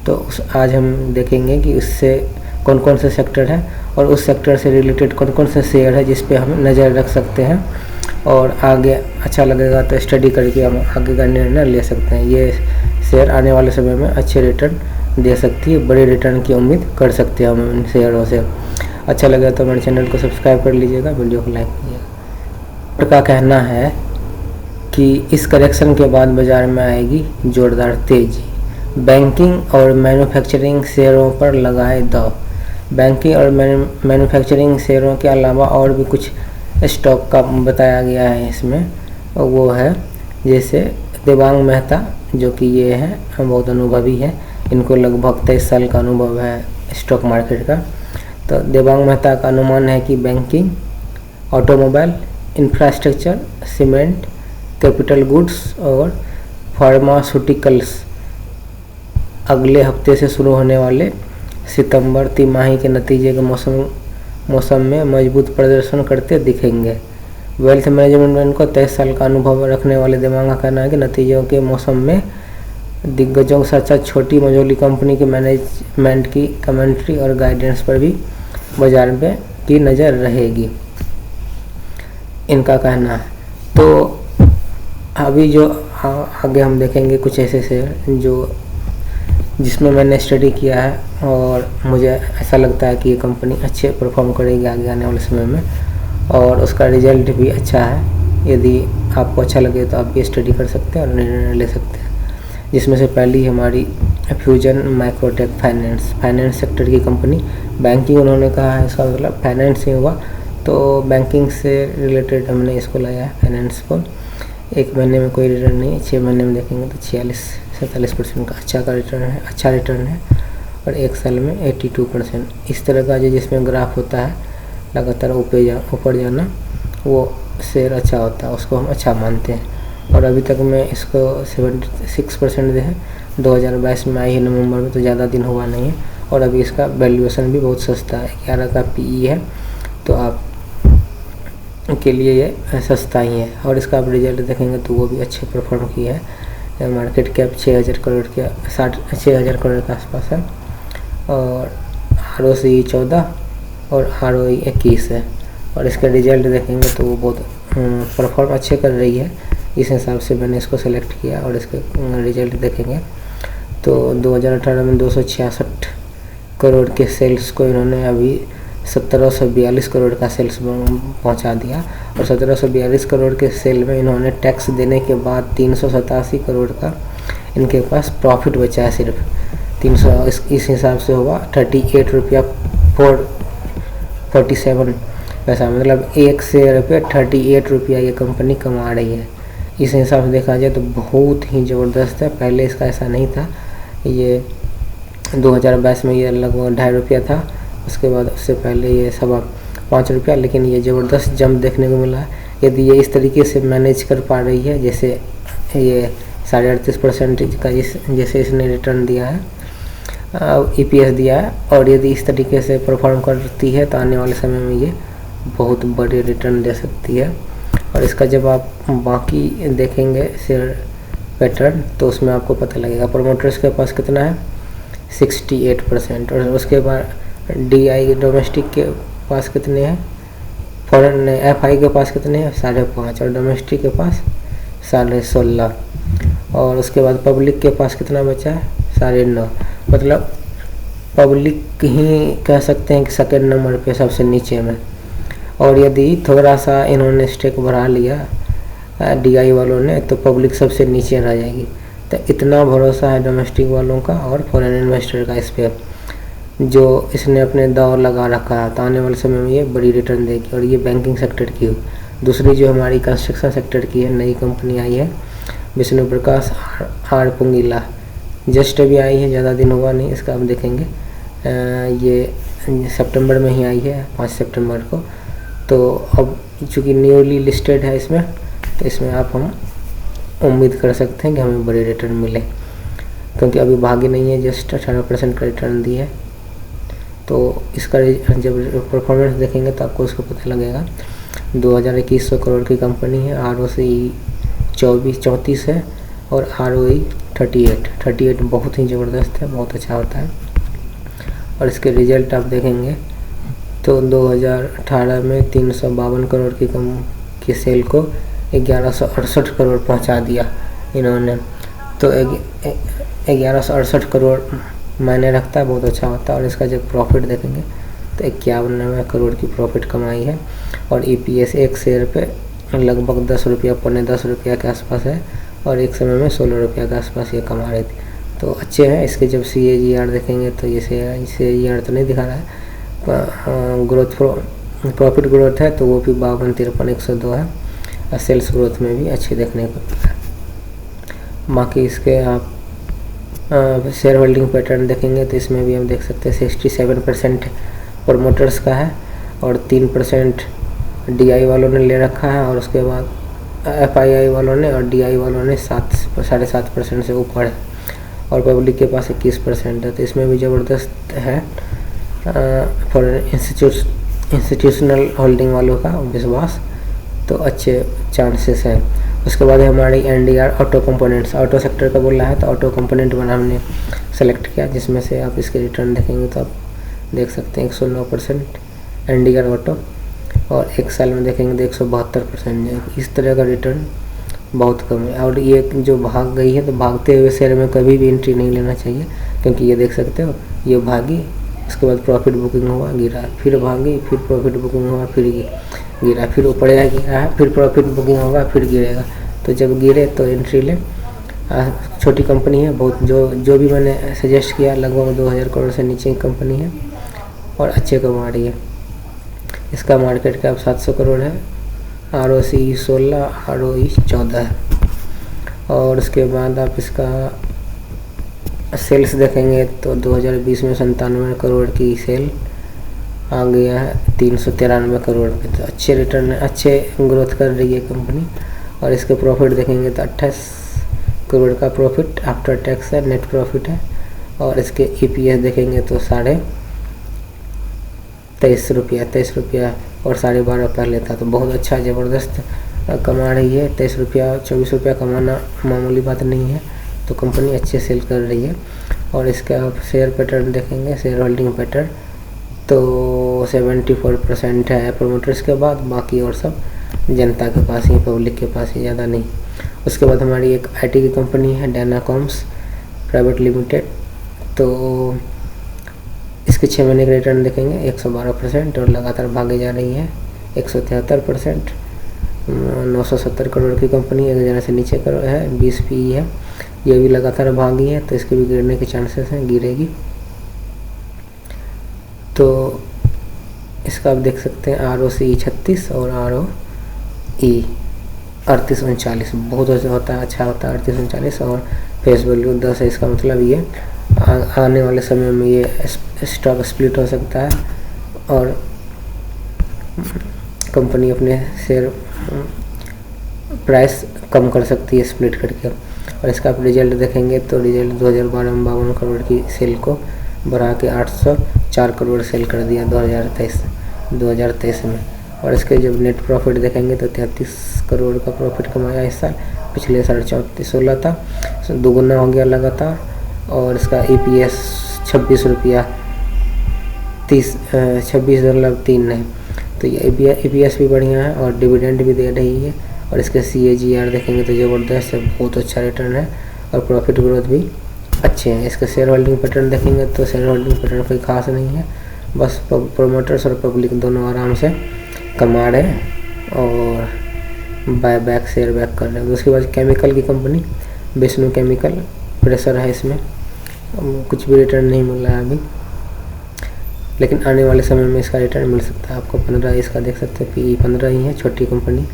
तो आज हम देखेंगे कि उससे कौन कौन से सेक्टर है और उस सेक्टर से रिलेटेड कौन कौन से शेयर है जिस पे हम नज़र रख सकते हैं, और आगे अच्छा लगेगा तो स्टडी करके हम आगे का निर्णय ले सकते हैं। ये शेयर आने वाले समय में अच्छे रिटर्न दे सकती है, बड़े रिटर्न की उम्मीद कर सकते हैं हम इन शेयरों से। अच्छा लगे तो हमारे चैनल को सब्सक्राइब कर लीजिएगा, वीडियो को लाइक कीजिएगा। का कहना है कि इस करेक्शन के बाद बाज़ार में आएगी जोरदार तेज़ी, बैंकिंग और मैन्युफैक्चरिंग शेयरों पर लगाए दांव। बैंकिंग और मैन्युफैक्चरिंग शेयरों के अलावा और भी कुछ स्टॉक का बताया गया है इसमें, वो है जैसे देवांग मेहता, जो कि ये है बहुत अनुभवी है, इनको लगभग 23 साल का अनुभव है स्टॉक मार्केट का। तो देवांग मेहता का अनुमान है कि banking, automobile, infrastructure, cement, capital goods और फार्मास्यूटिकल्स अगले हफ्ते से शुरू होने वाले सितंबर तिमाही के नतीजे के मौसम में मजबूत प्रदर्शन करते दिखेंगे। वेल्थ मैनेजमेंट को 23 साल का अनुभव रखने वाले देवांग का कहना है कि नतीजों के मौसम में दिग्गजों के साथ साथ छोटी मझोली कंपनी के मैनेजमेंट की कमेंट्री और गाइडेंस पर भी बाजार में की नज़र रहेगी, इनका कहना है। तो अभी जो आगे हम देखेंगे कुछ ऐसे शेयर जिसमें मैंने स्टडी किया है और मुझे ऐसा लगता है कि ये कंपनी अच्छे परफॉर्म करेगी आगे आने वाले समय में, और उसका रिजल्ट भी अच्छा है। यदि आपको अच्छा लगे तो आप ये स्टडी कर सकते हैं और निर्णय ले सकते हैं। जिसमें से पहली हमारी फ्यूजन माइक्रोटेक फाइनेंस सेक्टर की कंपनी। बैंकिंग उन्होंने कहा है, इसका मतलब फाइनेंस ही हुआ, तो बैंकिंग से रिलेटेड हमने इसको लाया है फाइनेंस को। एक महीने में कोई रिटर्न नहीं है, 6 महीने में देखेंगे तो 46-47% का अच्छा रिटर्न है, और एक साल में 82%। इस तरह का जो जिसमें ग्राफ होता है लगातार ऊपर जाना, वो शेयर अच्छा होता है, उसको हम अच्छा मानते हैं। और अभी तक मैं इसको 76% दे है, 2022 में आई है नवंबर में, तो ज़्यादा दिन हुआ नहीं है, और अभी इसका वैल्यूएशन भी बहुत सस्ता है, 11 का PE है, तो आप के लिए ये सस्ता ही है। और इसका आप रिजल्ट देखेंगे तो वो भी अच्छे परफॉर्म किया है। मार्केट कैप 6,000 करोड़ के 6,000 करोड़ के आसपास है, और ROCE 14 और ROE 21 है। और इसका रिजल्ट देखेंगे तो वो बहुत परफॉर्म अच्छे कर रही है, इस हिसाब से मैंने इसको सेलेक्ट किया। और इसके रिजल्ट देखेंगे तो 2018 में 266 करोड़ के सेल्स को इन्होंने अभी 1742 करोड़ का सेल्स पहुंचा दिया, और 1742 करोड़ के सेल में इन्होंने टैक्स देने के बाद 387 करोड़ का इनके पास प्रॉफिट बचा है सिर्फ 300। इस हिसाब से होगा 38 रुपया 47 पैसा, मतलब एक शेयर पे 38 रुपया ये कंपनी कमा रही है। इस हिसाब से देखा जाए तो बहुत ही ज़बरदस्त है। पहले इसका ऐसा नहीं था, ये 2022 में ये लगभग 2.5 रुपया था, उसके बाद उससे पहले ये 5.25 रुपया, लेकिन ये ज़बरदस्त जंप देखने को मिला है। यदि ये इस तरीके से मैनेज कर पा रही है, जैसे ये 38.5% का जैसे इसने रिटर्न दिया है, EPS दिया है, और यदि इस तरीके से परफॉर्म करती है तो आने वाले समय में ये बहुत बड़े रिटर्न दे सकती है। और इसका जब आप बाकी देखेंगे शेयर पैटर्न तो उसमें आपको पता लगेगा। प्रमोटर्स के पास कितना है 68%, और उसके बाद DI डोमेस्टिक के पास कितने हैं, फॉरेन FI के पास कितने हैं 5.5, और डोमेस्टिक के पास 16.5, और उसके बाद पब्लिक के पास कितना बचा है 9.5। मतलब पब्लिक ही कह सकते हैं कि सेकेंड नंबर पे सबसे नीचे में। और यदि थोड़ा सा इन्होंने स्टेक बढ़ा लिया DI वालों ने तो पब्लिक सबसे नीचे रह जाएगी। तो इतना भरोसा है डोमेस्टिक वालों का और फॉरेन इन्वेस्टर का इस पर, जो इसने अपने दांव लगा रखा है, तो आने वाले समय में ये बड़ी रिटर्न देगी। और ये बैंकिंग सेक्टर की हो। दूसरी जो हमारी कंस्ट्रक्शन सेक्टर की है, नई कंपनी आई है विष्णु प्रकाश आर पुंगीला, जस्ट अभी आई है, ज़्यादा दिन हुआ नहीं। इसका आप देखेंगे ये सितंबर में ही आई है, 5 सितंबर को। तो अब चूँकि न्यूली लिस्टेड है इसमें, तो इसमें हम उम्मीद कर सकते हैं कि हमें बड़े रिटर्न मिले, क्योंकि अभी भागी नहीं है, जस्ट 18% का रिटर्न दी है। तो इसका जब परफॉर्मेंस देखेंगे तो आपको उसको पता लगेगा। 2100 करोड़ की कंपनी है, ROCE 34 है, और ROE 38 बहुत ही ज़बरदस्त है, बहुत अच्छा होता है। और इसके रिजल्ट आप देखेंगे तो 2018 में 352 करोड़ की सेल को 1168 करोड़ पहुंचा दिया इन्होंने। तो 1168 करोड़ मायने रखता है, बहुत अच्छा होता है। और इसका जब प्रॉफिट देखेंगे तो 91 करोड़ की प्रॉफिट कमाई है। और EPS एक शेयर पे लगभग 10 रुपया, पौने 10 रुपया के आसपास है। और एक समय में 16 रुपया के आसपास ये कमा रही थी, तो अच्छे हैं। इसके जब CAGR देखेंगे तो ये CAGR तो नहीं दिखा रहा है, ग्रोथ प्रॉफिट ग्रोथ है तो वो भी 52, 53, 102 है। और सेल्स ग्रोथ में भी अच्छी देखने को मिला है। बाकी इसके आप शेयर होल्डिंग पैटर्न देखेंगे तो इसमें भी हम देख सकते हैं 67% प्रोमोटर्स का है और 3% DI वालों ने ले रखा है। और उसके बाद FII वालों ने और DI वालों ने 7.5% से ऊपर है। और पब्लिक के पास 21% है। तो इसमें भी ज़बरदस्त है फॉर इंस्टीट्यूशनल होल्डिंग वालों का विश्वास, तो अच्छे चांसेस हैं। उसके बाद हमारी NDR auto components, auto sector का बोल रहा है तो ऑटो कंपोनेंट बना हमने सेलेक्ट किया, जिसमें से आप इसके रिटर्न देखेंगे तो आप देख सकते हैं 109% NDR ऑटो। और एक साल में देखेंगे तो 172%। इस तरह का रिटर्न बहुत कम है। और ये जो भाग गई है तो भागते हुए शेयर में कभी भी एंट्री नहीं लेना चाहिए, क्योंकि ये देख सकते हो ये भागी, उसके बाद प्रॉफिट बुकिंग हुआ गिरा, फिर भागी, फिर प्रॉफिट बुकिंग हुआ, फिर गिरा, फिर ऊपर गिरा, फिर प्रॉफिट बुकिंग होगा, फिर गिरेगा। तो जब गिरे तो एंट्री ले। छोटी कंपनी है बहुत, जो भी मैंने सजेस्ट किया लगभग 2000 करोड़ से नीचे की कंपनी है और अच्छे कमा रही है। इसका मार्केट कैप 700 करोड़ है, ROCE 16, ROE 14 है। और उसके बाद आप इसका सेल्स देखेंगे तो 2020 में 97 करोड़ की सेल आ गया है 393 करोड़ पे। तो अच्छे रिटर्न है, अच्छे ग्रोथ कर रही है कंपनी। और इसके प्रॉफिट देखेंगे तो 28 करोड़ का प्रॉफिट आफ्टर टैक्स है, नेट प्रॉफिट है। और इसके EPS देखेंगे तो 23.5 रुपया और 12.5 पहले था। तो बहुत अच्छा ज़बरदस्त कमा रही है। 23 रुपया 24 रुपया कमाना मामूली बात नहीं है, तो कंपनी अच्छे सेल कर रही है। और इसका आप शेयर पैटर्न देखेंगे, शेयर होल्डिंग पैटर्न तो 74% है प्रोमोटर्स के बाद, बाकी और सब जनता के पास ही, पब्लिक के पास ही, ज़्यादा नहीं। उसके बाद हमारी एक IT की कंपनी है डायनाकॉम्स प्राइवेट लिमिटेड। तो इसके 6 महीने के रिटर्न देखेंगे 112% और लगातार भागे जा रही है 173%। 970 करोड़ की कंपनी 1000 से नीचे करोड़ है, 20 PE है। ये भी लगातार भागी है तो इसके भी गिरने के चांसेस हैं, गिरेगी। तो इसका आप देख सकते हैं ROCE 36 और ROE 3839 बहुत अच्छा होता है, 3839। और फेस वैल्यू 10 है। इसका मतलब ये आने वाले समय में ये स्टॉक स्प्लिट हो सकता है और कंपनी अपने शेयर प्राइस कम कर सकती है स्प्लिट करके। और इसका आप रिजल्ट देखेंगे तो रिजल्ट 2012 में 52 करोड़ की सेल को बढ़ा के 804 करोड़ सेल कर दिया 2023 में। और इसके जब नेट प्रॉफिट देखेंगे तो 33 करोड़ का प्रॉफिट कमाया इस साल, पिछले साल 16 था, दोगुना हो गया लगातार। और इसका EPS 26 रुपया 26.3 है। तो ये EPS भी बढ़िया है और डिविडेंड भी दे रही है। और इसके CAGR देखेंगे तो ज़बरदस्त है, बहुत अच्छा रिटर्न है और प्रॉफिट ग्रोथ भी अच्छे हैं। इसका शेयर होल्डिंग पैटर्न देखेंगे तो शेयर होल्डिंग पैटर्न कोई खास नहीं है, बस प्रोमोटर्स और पब्लिक दोनों आराम से कमा रहे हैं और बाय बैक शेयर बैक कर रहे हैं। उसके बाद केमिकल की कंपनी विष्णु केमिकल, प्रेशर है इसमें, कुछ भी रिटर्न नहीं मिल रहा है अभी, लेकिन आने वाले समय में इसका रिटर्न मिल सकता है आपको। 15 इसका देख सकते हैं, PE 15 ही है, छोटी कंपनी।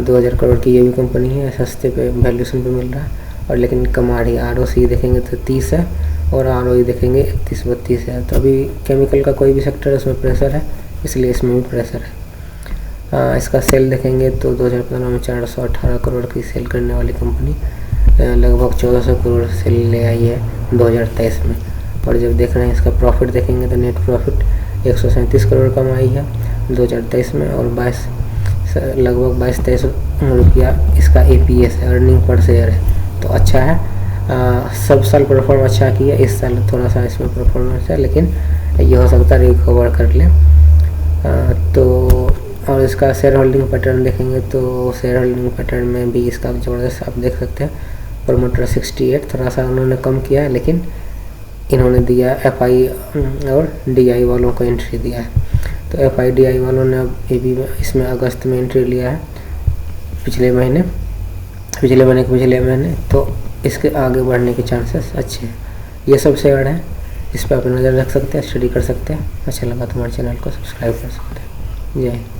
2000 करोड़ की ये भी कंपनी है, सस्ते पे वैल्यूशन पे मिल रहा है और लेकिन कमा रही है। ROCE देखेंगे तो 30 है और ROE देखेंगे 31-32 है। तो अभी केमिकल का कोई भी सेक्टर है उसमें प्रेशर है, इसलिए इसमें भी प्रेशर है। इसका सेल देखेंगे तो 2015 में 418 करोड़ की सेल करने वाली कंपनी लगभग 1400 करोड़ सेल ले आई है 2023 में। और जब देख रहे हैं इसका प्रॉफिट देखेंगे तो नेट प्रॉफिट 137 करोड़ कमाई है 2023 में और 22 लगभग 22-23 रुपया इसका APS है, अर्निंग पर शेयर है, तो अच्छा है। सब साल परफॉर्म अच्छा किया, इस साल थोड़ा सा इसमें परफॉर्मेंस है, लेकिन ये हो सकता है रिकवर कर ले। तो और इसका शेयर होल्डिंग पैटर्न देखेंगे तो शेयर होल्डिंग पैटर्न में भी इसका ज़बरदस्त आप देख सकते हैं। प्रमोटर 68, थोड़ा सा उन्होंने कम किया है, लेकिन इन्होंने दिया FI और DI वालों को एंट्री दिया है। तो FI DI वालों ने अब इसमें अगस्त में एंट्री लिया है, पिछले महीने तो इसके आगे बढ़ने के चांसेस अच्छे हैं। ये सब शेयर हैं, इस पर आप नज़र रख सकते हैं, स्टडी कर सकते हैं। अच्छा लगा तो हमारे चैनल को सब्सक्राइब कर सकते हैं। जय हिंद।